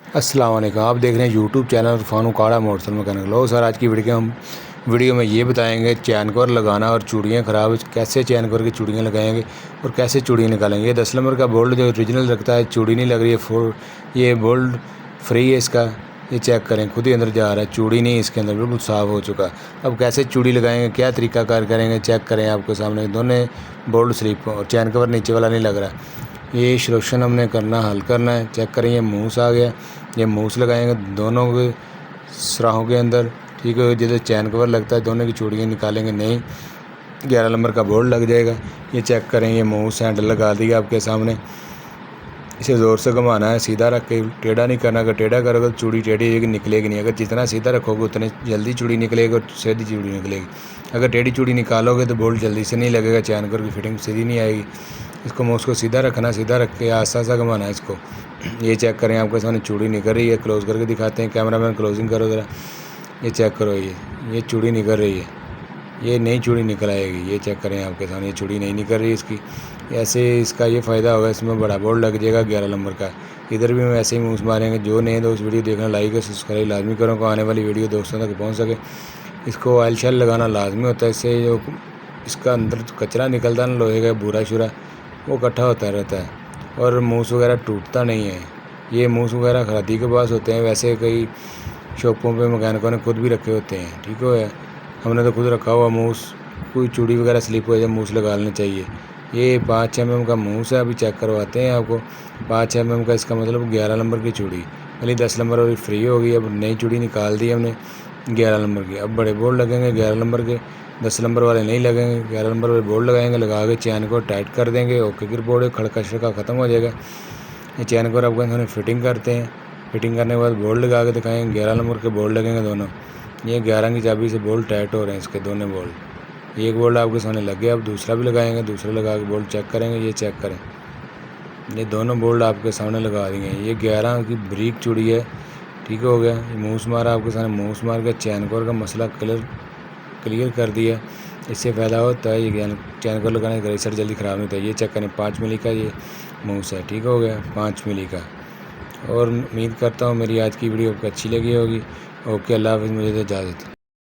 अस्सलाम वालेकुम। आप देख रहे हैं यूट्यूब चैनल फानू काड़ा मोटरसाइकिल मैकेनिक। लो सर, आज की वीडियो में ये बताएंगे चैन कवर लगाना और चूड़ियाँ ख़राब कैसे चैन कवर की चूड़ियाँ लगाएंगे और कैसे चूड़ियाँ निकालेंगे। ये 10 नंबर का बोल्ट जो ओरिजिनल रखता है, चूड़ी नहीं लग रही है, ये बोल्ट फ्री है इसका। ये चेक करें, खुद ही अंदर जा रहा है, चूड़ी नहीं इसके अंदर, बिल्कुल साफ़ हो चुका। अब कैसे चूड़ी लगाएंगे, क्या तरीका कार करेंगे, चेक करें आपके सामने। दोनों बोल्ट स्लिप और चैन कवर नीचे वाला नहीं लग रहा। ये सिलेक्शन हमने करना, हल करना है। चेक करें, ये मूस आ गया। ये मूस लगाएंगे दोनों के सराहों के अंदर, ठीक है। जैसे चैन कवर लगता है, दोनों की चूड़ियाँ निकालेंगे नहीं, 11 नंबर का बोल्ट लग जाएगा। ये चेक करें, ये मूस हैंडल लगा दिया आपके सामने। इसे ज़ोर से घुमाना है, सीधा रख के, टेढ़ा नहीं करना। अगर टेढ़ा करोगे तो चूड़ी टेढ़ी होगी, निकलेगी नहीं। अगर जितना सीधा रखोगे उतने जल्दी चूड़ी निकलेगी और सीधी चूड़ी निकलेगी। अगर टेढ़ी चूड़ी निकालोगे तो बोल्ट जल्दी से नहीं लगेगा, चैन कवर की फिटिंग सीधी नहीं आएगी। इसको मूस को सीधा रखना, सीधा रख के आस्ता आस्ता घुमाना है इसको। ये चेक करें, आपके सामने चूड़ी निकल रही है। क्लोज करके दिखाते हैं, कैमरामैन क्लोजिंग करो ज़रा। ये चेक करो, ये चूड़ी निकल रही है, ये नई चूड़ी निकल आएगी। ये चेक करें आपके सामने, ये चूड़ी नहीं निकल रही इसकी। ऐसे इसका ये फ़ायदा होगा, इसमें बड़ा बोल्ट लग जाएगा 11 नंबर का। इधर भी हम ऐसे ही मूस मारेंगे। जो नहीं तो उस वीडियो देखना, लाइक और सब्सक्राइब लाजमी करो को आने वाली वीडियो दोस्तों तक पहुँच सके। इसको ऑयल शेल लगाना लाजमी होता है, इससे जो इसका अंदर कचरा निकलता है ना, लोहे का बुरा शुरा, वो इकट्ठा होता रहता है और मूस वगैरह टूटता नहीं है। ये मूस वगैरह खरादी के पास होते हैं, वैसे कई शॉपों पे मैकेनिकों ने खुद भी रखे होते हैं, ठीक है। हमने तो खुद रखा हुआ मूस। कोई चूड़ी वगैरह स्लिप हो जाए, मूस लगा लेना चाहिए। ये 5 mm का मूस है, अभी चेक करवाते हैं आपको। 5 mm का, इसका मतलब 11 नंबर की चूड़ी। पहले 10 नंबर वाली फ्री होगी, अब नई चूड़ी निकाल दी हमने 11 नंबर की। अब बड़े बोल्ट लगेंगे 11 नंबर के, 10 नंबर वाले नहीं लगेंगे। 11 नंबर वाले बोल्ट लगाएंगे, लगा के चैन को टाइट कर देंगे। ओके की बोर्ड खड़का शड़का ख़त्म हो जाएगा। ये चैन को आपको इन्होंने फिटिंग करते हैं। फिटिंग करने के बाद बोल्ट लगा के दिखाएंगे, 11 नंबर के बोल्ट लगेंगे दोनों। ये 11 की चाबी से बोल्ट टाइट हो रहे हैं इसके दोनों बोल्ट। एक बोल्ट आपके सामने लग गया, अब दूसरा भी लगाएंगे। दूसरा लगा के बोल्ट चेक करेंगे। ये चेक करें, ये दोनों बोल्ट आपके सामने लगा देंगे। ये 11 की ब्रीक चूड़ी है, ठीक हो गया। ये मूस मारा आपके सामने, मूस मार के चैन कवर का मसला क्लियर कर दिया। इससे फ़ायदा होता है, ये चैन कवर लगाने का रेसर जल्दी ख़राब नहीं होता। ये चेक करें, 5 मिली का ये मूस है, ठीक हो गया, 5 मिली का। और उम्मीद करता हूँ मेरी आज की वीडियो आपको अच्छी लगी होगी। ओके, अल्लाह हाफ़िज़, मुझे तो इजाज़त।